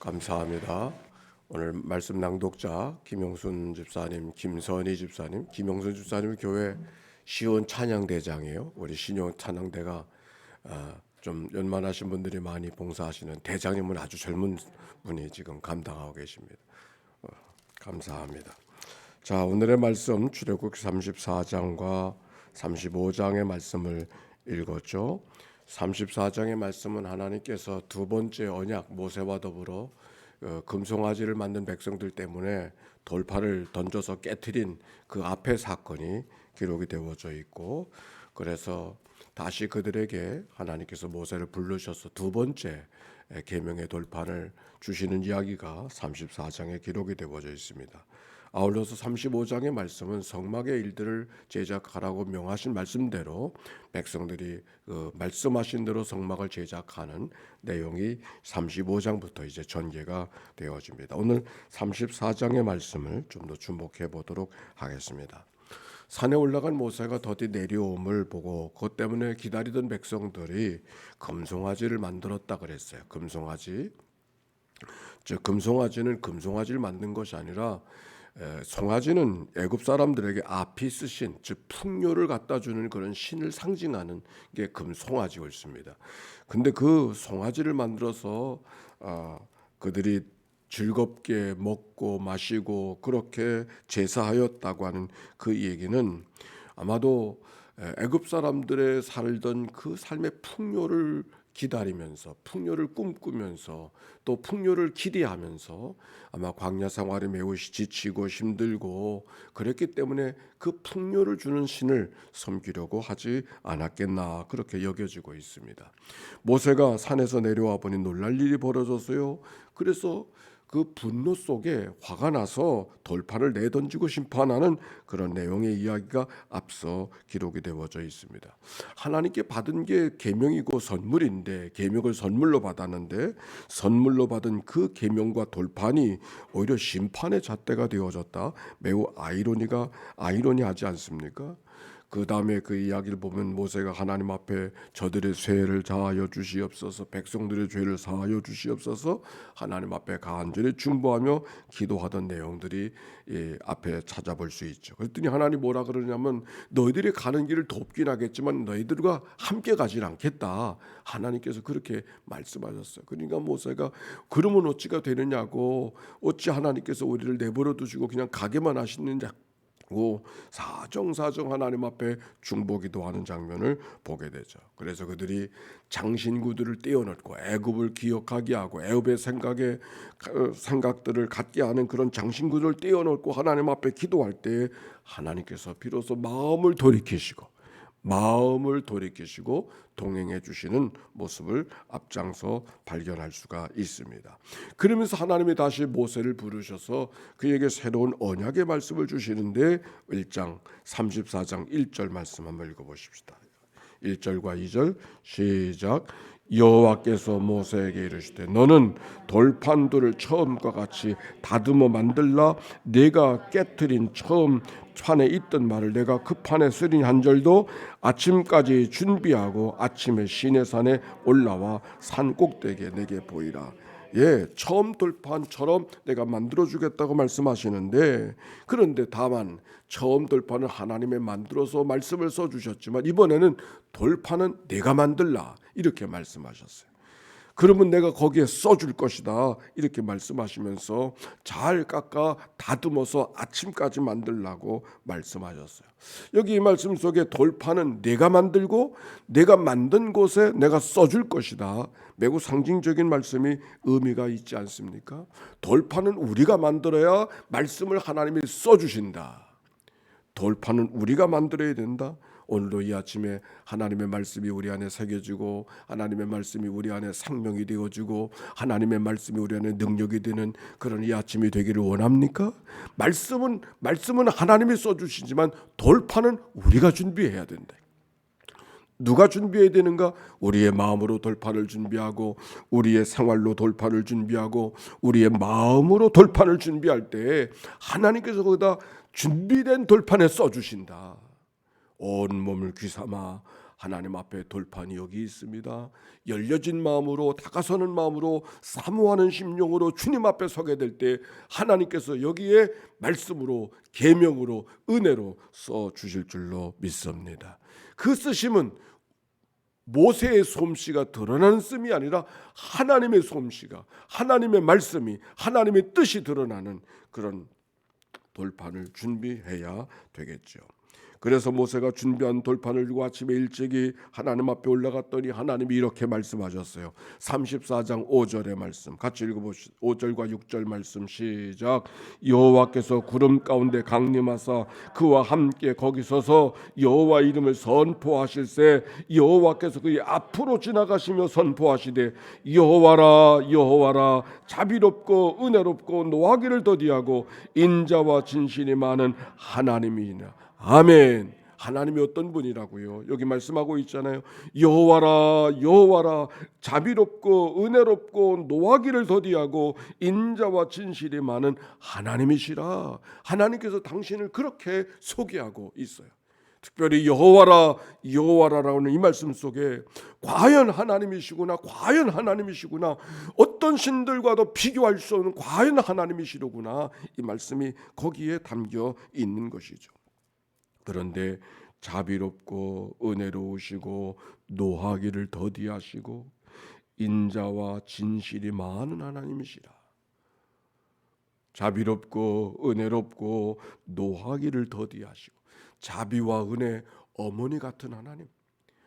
감사합니다. 오늘 말씀 낭독자 김용순 집사님, 김선희 집사님, 김용순 집사님 교회 시온 찬양대장이에요. 우리 신용 찬양대가 좀 연만하신 분들이 많이 봉사하시는 대장님은 아주 젊은 분이 지금 감당하고 계십니다. 감사합니다. 자, 오늘의 말씀 출애굽 34장과 35장의 말씀을 읽었죠. 34장의 말씀은 하나님께서 두 번째 언약 모세와 더불어 금송아지를 만든 백성들 때문에 돌파를 던져서 깨트린 그 앞의 사건이 기록이 되어져 있고, 그래서 다시 그들에게 하나님께서 모세를 부르셔서 두 번째 계명의 돌판을 주시는 이야기가 34장에 기록이 되어져 있습니다. 아울러서 35장의 말씀은 성막의 일들을 제작하라고 명하신 말씀대로 백성들이 말씀하신 대로 성막을 제작하는 내용이 35장부터 이제 전개가 되어집니다. 오늘 34장의 말씀을 좀 더 주목해 보도록 하겠습니다. 산에 올라간 모세가 더디 내려옴을 보고 그것 때문에 기다리던 백성들이 금송아지를 만들었다 그랬어요. 금송아지. 즉 금송아지는 금송아지를 만든 것이 아니라 송아지는 애굽 사람들에게 아피스 신, 즉 풍요를 갖다 주는 그런 신을 상징하는 게 금송아지였습니다. 근데 그 송아지를 만들어서 그들이 즐겁게 먹고 마시고 그렇게 제사하였다고 하는 그 얘기는 아마도 애굽 사람들의 살던 그 삶의 풍요를 기다리면서, 풍요를 꿈꾸면서, 또 풍요를 기대하면서 아마 광야 생활이 매우 지치고 힘들고 그랬기 때문에 그 풍요를 주는 신을 섬기려고 하지 않았겠나, 그렇게 여겨지고 있습니다. 모세가 산에서 내려와 보니 놀랄 일이 벌어졌어요. 그래서 그 분노 속에 화가 나서 돌판을 내던지고 심판하는 그런 내용의 이야기가 앞서 기록이 되어져 있습니다. 하나님께 받은 게 계명이고 선물인데, 계명을 선물로 받았는데 선물로 받은 그 계명과 돌판이 오히려 심판의 잣대가 되어졌다. 매우 아이러니하지 않습니까? 그 다음에 그 이야기를 보면 모세가 하나님 앞에 저들의 죄를 사하여 주시옵소서, 백성들의 죄를 사하여 주시옵소서 하나님 앞에 간절히 중보하며 기도하던 내용들이 앞에 찾아볼 수 있죠. 그랬더니 하나님 뭐라 그러냐면 너희들이 가는 길을 돕긴 하겠지만 너희들과 함께 가진 않겠다, 하나님께서 그렇게 말씀하셨어요. 그러니까 모세가 그러면 어찌가 되느냐고, 어찌 하나님께서 우리를 내버려 두시고 그냥 가게만 하시느냐, 사정사정 하나님 앞에 중보기도하는 장면을 보게 되죠. 그래서 그들이 장신구들을 떼어놓고 애굽을 기억하게 하고 애굽의 생각들을 갖게 하는 그런 장신구들을 떼어놓고 하나님 앞에 기도할 때 하나님께서 비로소 마음을 돌이키시고 동행해 주시는 모습을 앞장서 발견할 수가 있습니다. 그러면서 하나님이 다시 모세를 부르셔서 그에게 새로운 언약의 말씀을 주시는데 1장 34장 1절 말씀 한번 읽어보십시다. 1절과 2절 시작. 여호와께서 모세에게 이르시되 너는 돌판들을 처음과 같이 다듬어 만들라. 내가 깨트린 처음 판에 있던 말을 내가 그 판에 쓰린 한 절도 아침까지 준비하고 아침에 시내산에 올라와 산 꼭대기에 내게 보이라. 처음 돌판처럼 내가 만들어주겠다고 말씀하시는데, 그런데 다만 처음 돌판은 하나님이 만들어서 말씀을 써주셨지만 이번에는 돌판은 내가 만들라 이렇게 말씀하셨어요. 그러면 내가 거기에 써줄 것이다 이렇게 말씀하시면서 잘 깎아 다듬어서 아침까지 만들라고 말씀하셨어요. 여기 이 말씀 속에 돌판은 내가 만들고 내가 만든 곳에 내가 써줄 것이다, 매우 상징적인 말씀이 의미가 있지 않습니까? 돌판은 우리가 만들어야 말씀을 하나님이 써주신다. 돌판은 우리가 만들어야 된다. 오늘도 이 아침에 하나님의 말씀이 우리 안에 새겨지고 하나님의 말씀이 우리 안에 생명이 되어지고 하나님의 말씀이 우리 안에 능력이 되는 그런 이 아침이 되기를 원합니까? 말씀은 하나님이 써주시지만 돌판은 우리가 준비해야 된다. 누가 준비해야 되는가? 우리의 마음으로 돌판을 준비하고 우리의 생활로 돌판을 준비하고 우리의 마음으로 돌판을 준비할 때 하나님께서 거기다 준비된 돌판에 써주신다. 온 몸을 귀삼아 하나님 앞에 돌판이 여기 있습니다. 열려진 마음으로 다가서는 마음으로 사모하는 심령으로 주님 앞에 서게 될 때 하나님께서 여기에 말씀으로 계명으로 은혜로 써 주실 줄로 믿습니다. 그 쓰심은 모세의 솜씨가 드러나는 씀이 아니라 하나님의 솜씨가, 하나님의 말씀이, 하나님의 뜻이 드러나는 그런 돌판을 준비해야 되겠죠. 그래서 모세가 준비한 돌판을 들고 아침에 일찍이 하나님 앞에 올라갔더니 하나님이 이렇게 말씀하셨어요. 34장 5절의 말씀 같이 읽어보시죠. 5절과 6절 말씀 시작. 여호와께서 구름 가운데 강림하사 그와 함께 거기 서서 여호와 이름을 선포하실세 여호와께서 그의 앞으로 지나가시며 선포하시되 여호와라 여호와라 자비롭고 은혜롭고 노하기를 더디하고 인자와 진실이 많은 하나님이니라. 아멘. 하나님이 어떤 분이라고요? 여기 말씀하고 있잖아요. 여호와라 여호와라 자비롭고 은혜롭고 노하기를 더디하고 인자와 진실이 많은 하나님이시라. 하나님께서 당신을 그렇게 소개하고 있어요. 특별히 여호와라 여호와라라는 이 말씀 속에 과연 하나님이시구나, 과연 하나님이시구나, 어떤 신들과도 비교할 수 없는 과연 하나님이시로구나, 이 말씀이 거기에 담겨 있는 것이죠. 그런데 자비롭고 은혜로우시고 노하기를 더디하시고 인자와 진실이 많은 하나님이시라. 자비롭고 은혜롭고 노하기를 더디하시고, 자비와 은혜 어머니 같은 하나님,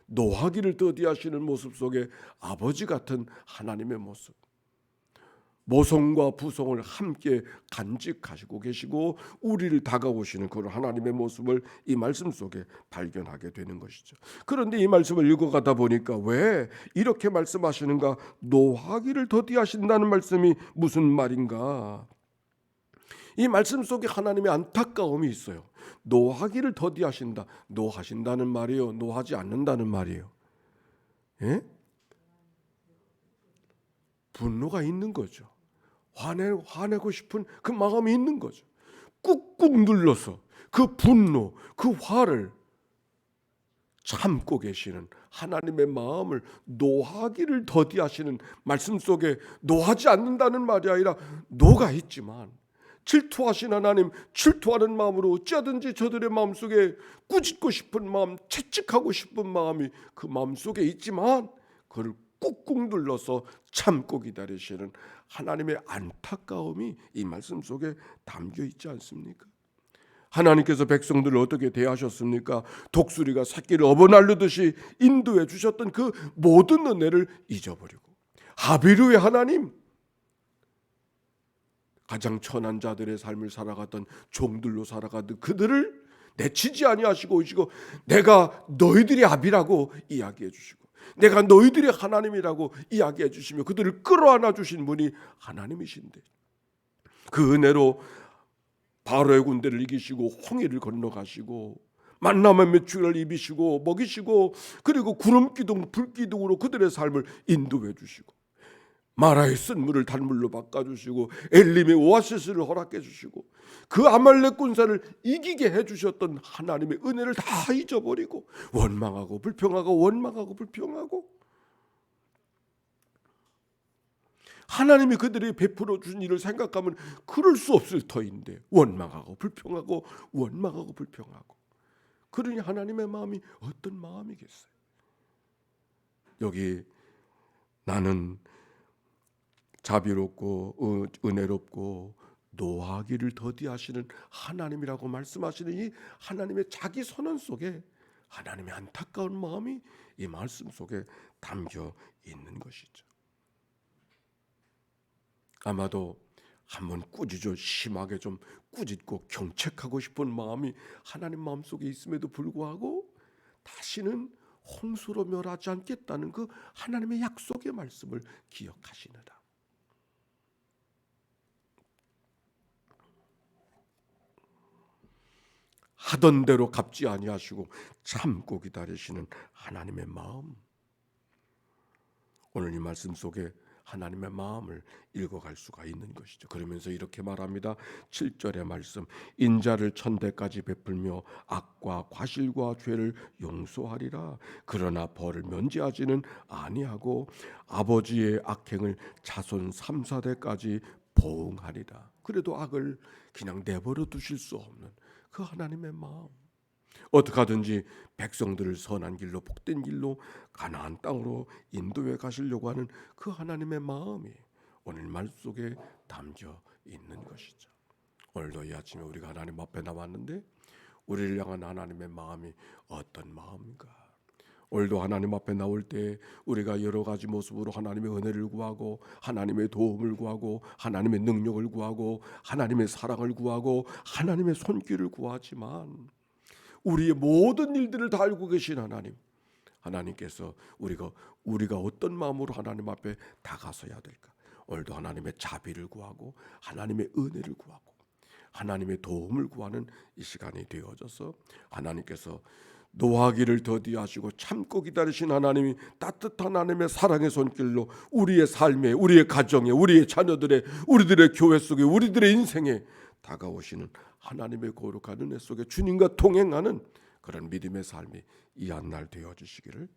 노하기를 더디하시는 모습 속에 아버지 같은 하나님의 모습, 모성과 부성을 함께 간직하시고 계시고 우리를 다가오시는 그런 하나님의 모습을 이 말씀 속에 발견하게 되는 것이죠. 그런데 이 말씀을 읽어가다 보니까 왜 이렇게 말씀하시는가? 노하기를 더디하신다는 말씀이 무슨 말인가? 이 말씀 속에 하나님의 안타까움이 있어요. 노하기를 더디하신다. 노하신다는 말이에요? 노하지 않는다는 말이에요? 예? 분노가 있는 거죠. 화내고 싶은 그 마음이 있는 거죠. 꾹꾹 눌러서 그 분노, 그 화를 참고 계시는 하나님의 마음을 노하기를 더디하시는 말씀 속에 노하지 않는다는 말이 아니라 노가 있지만 질투하신 하나님, 질투하는 마음으로 어찌하든지 저들의 마음속에 꾸짖고 싶은 마음, 채찍하고 싶은 마음이 그 마음속에 있지만 그걸 꾹꾹 눌러서 참고 기다리시는 하나님의 안타까움이 이 말씀 속에 담겨 있지 않습니까? 하나님께서 백성들을 어떻게 대하셨습니까? 독수리가 새끼를 업어날르듯이 인도해 주셨던 그 모든 은혜를 잊어버리고 하비루의 하나님, 가장 천한 자들의 삶을 살아갔던 종들로 살아가던 그들을 내치지 아니하시고 오시고 내가 너희들의 아비라고 이야기해 주시고 내가 너희들의 하나님이라고 이야기해 주시며 그들을 끌어안아 주신 분이 하나님이신데 그 은혜로 바로의 군대를 이기시고 홍해를 건너가시고 만나면 메추기를 입히시고 먹이시고 그리고 구름 기둥 불 기둥으로 그들의 삶을 인도해 주시고 마라의 쓴물을 단물로 바꿔주시고 엘림의 오아시스를 허락해 주시고 그 아말렉 군사를 이기게 해주셨던 하나님의 은혜를 다 잊어버리고 원망하고 불평하고 원망하고 불평하고 하나님이 그들이 베풀어 준 일을 생각하면 그럴 수 없을 터인데 원망하고 불평하고 원망하고 불평하고 그러니 하나님의 마음이 어떤 마음이겠어요? 여기 나는 자비롭고 은혜롭고 노하기를 더디하시는 하나님이라고 말씀하시는 이 하나님의 자기 선언 속에 하나님의 안타까운 마음이 이 말씀 속에 담겨 있는 것이죠. 아마도 한번 꾸짖어 심하게 좀 꾸짖고 경책하고 싶은 마음이 하나님 마음속에 있음에도 불구하고 다시는 홍수로 멸하지 않겠다는 그 하나님의 약속의 말씀을 기억하시느라 하던 대로 갚지 아니하시고 참고 기다리시는 하나님의 마음, 오늘 이 말씀 속에 하나님의 마음을 읽어갈 수가 있는 것이죠. 그러면서 이렇게 말합니다. 7절의 말씀, 인자를 천대까지 베풀며 악과 과실과 죄를 용서하리라. 그러나 벌을 면제하지는 아니하고 아버지의 악행을 자손 3, 4대까지 보응하리라. 그래도 악을 그냥 내버려 두실 수 없는 그 하나님의 마음, 어떻게 하든지 백성들을 선한 길로 복된 길로 가나안 땅으로 인도해 가시려고 하는 그 하나님의 마음이 오늘 말 속에 담겨 있는 것이죠. 오늘도 이 아침에 우리가 하나님 앞에 나왔는데 우리를 향한 하나님의 마음이 어떤 마음인가? 오늘도 하나님 앞에 나올 때 우리가 여러 가지 모습으로 하나님의 은혜를 구하고 하나님의 도움을 구하고 하나님의 능력을 구하고 하나님의 사랑을 구하고 하나님의 손길을 구하지만 우리의 모든 일들을 다 알고 계신 하나님께서 우리가 어떤 마음으로 하나님 앞에 다가서야 될까? 오늘도 하나님의 자비를 구하고 하나님의 은혜를 구하고 하나님의 도움을 구하는 이 시간이 되어져서 하나님께서 노하기를 더디하시고 참고 기다리신 하나님이 따뜻한 하나님의 사랑의 손길로 우리의 삶에, 우리의 가정에, 우리의 자녀들의, 우리들의 교회 속에, 우리들의 인생에 다가오시는 하나님의 거룩한 은혜 속에 주님과 동행하는 그런 믿음의 삶이 이 한날 되어주시기를,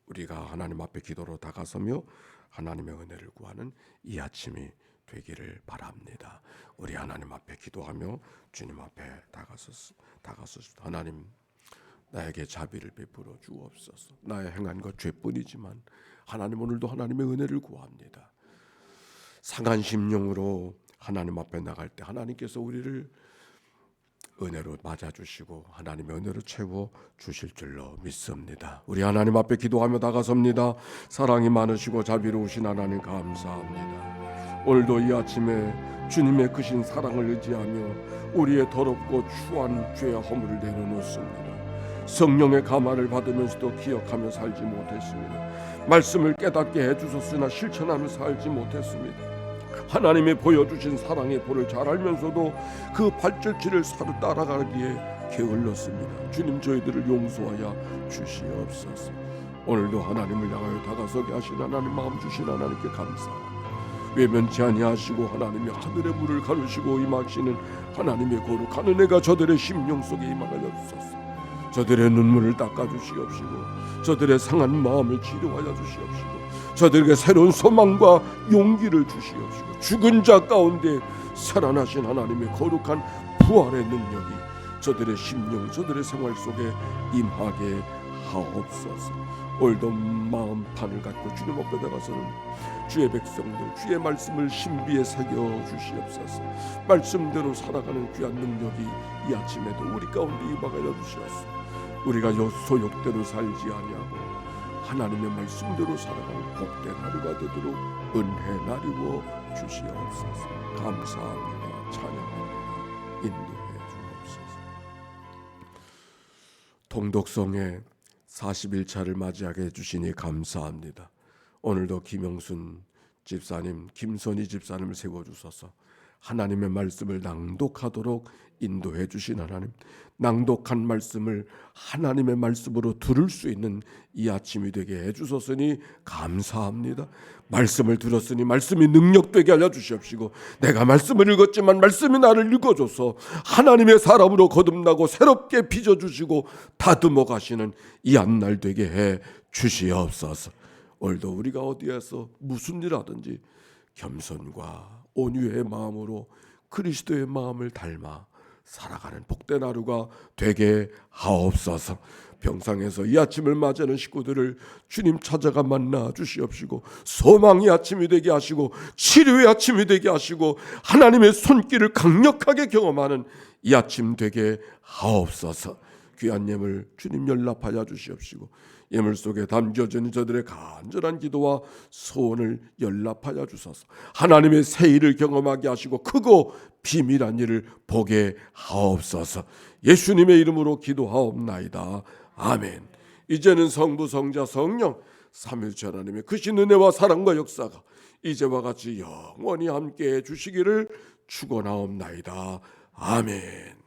우리가 하나님 앞에 기도로 다가서며 하나님의 은혜를 구하는 이 아침이 되기를 바랍니다. 우리 하나님 앞에 기도하며 주님 앞에 다가서 하나님, 나에게 자비를 베풀어 주옵소서. 나의 행한 것 죄뿐이지만 하나님, 오늘도 하나님의 은혜를 구합니다. 상한 심령으로 하나님 앞에 나갈 때 하나님께서 우리를 은혜로 맞아주시고 하나님의 은혜로 채워 주실 줄로 믿습니다. 우리 하나님 앞에 기도하며 다가섭니다. 사랑이 많으시고 자비로우신 하나님 감사합니다. 오늘도 이 아침에 주님의 크신 사랑을 의지하며 우리의 더럽고 추한 죄와 허물을 내려놓습니다. 성령의 감화를 받으면서도 기억하며 살지 못했습니다. 말씀을 깨닫게 해주셨으나 실천하며 살지 못했습니다. 하나님이 보여주신 사랑의 보를 잘 알면서도 그 발자취를 따라가기에 게을렀습니다. 주님, 저희들을 용서하여 주시옵소서. 오늘도 하나님을 향하여 다가서게 하신 하나님, 마음 주신 하나님께 감사합니다. 외면치 아니하시고 하나님이 하늘의 물을 가르시고 임하시는 하나님의 거룩한 은혜가 저들의 심령 속에 임하여 주소서. 저들의 눈물을 닦아주시옵시고 저들의 상한 마음을 치료하여 주시옵시고 저들에게 새로운 소망과 용기를 주시옵시고 죽은 자 가운데 살아나신 하나님의 거룩한 부활의 능력이 저들의 심령, 저들의 생활 속에 임하게 하옵소서. 오늘도 마음판을 갖고 주님 앞에 나가서는 주의 백성들, 주의 말씀을 신비에 새겨 주시옵소서. 말씀대로 살아가는 귀한 능력이 이 아침에도 우리 가운데 임하여 주시옵소서. 우리가 소욕대로 살지 아니하고 하나님의 말씀대로 살아가는 복된 하루가 되도록 은혜 나리워 주시옵소서. 감사합니다. 찬양합니다. 인도해 주옵소서. 동독성에 41차를 맞이하게 해주시니 감사합니다. 오늘도 김영순 집사님, 김선희 집사님을 세워주셔서 하나님의 말씀을 낭독하도록 인도해 주신 하나님, 낭독한 말씀을 하나님의 말씀으로 들을 수 있는 이 아침이 되게 해주셨으니 감사합니다. 말씀을 들었으니 말씀이 능력되게 알려주시옵시고 내가 말씀을 읽었지만 말씀이 나를 읽어줘서 하나님의 사람으로 거듭나고 새롭게 빚어주시고 다듬어 가시는 이 앞날 되게 해 주시옵소서. 오늘도 우리가 어디에서 무슨 일 하든지 겸손과 온유의 마음으로 그리스도의 마음을 닮아 살아가는 복된 하루가 되게 하옵소서. 병상에서 이 아침을 맞이하는 식구들을 주님 찾아가 만나 주시옵시고 소망의 아침이 되게 하시고 치료의 아침이 되게 하시고 하나님의 손길을 강력하게 경험하는 이 아침 되게 하옵소서. 귀한 예물 주님 연락하여 주시옵시고 예물 속에 담겨진 저들의 간절한 기도와 소원을 연락하여 주소서. 하나님의 새 일을 경험하게 하시고 크고 비밀한 일을 보게 하옵소서. 예수님의 이름으로 기도하옵나이다. 아멘. 이제는 성부, 성자, 성령 삼위일체 하나님의 크신 은혜와 사랑과 역사가 이제와 같이 영원히 함께해 주시기를 축원하옵나이다. 아멘.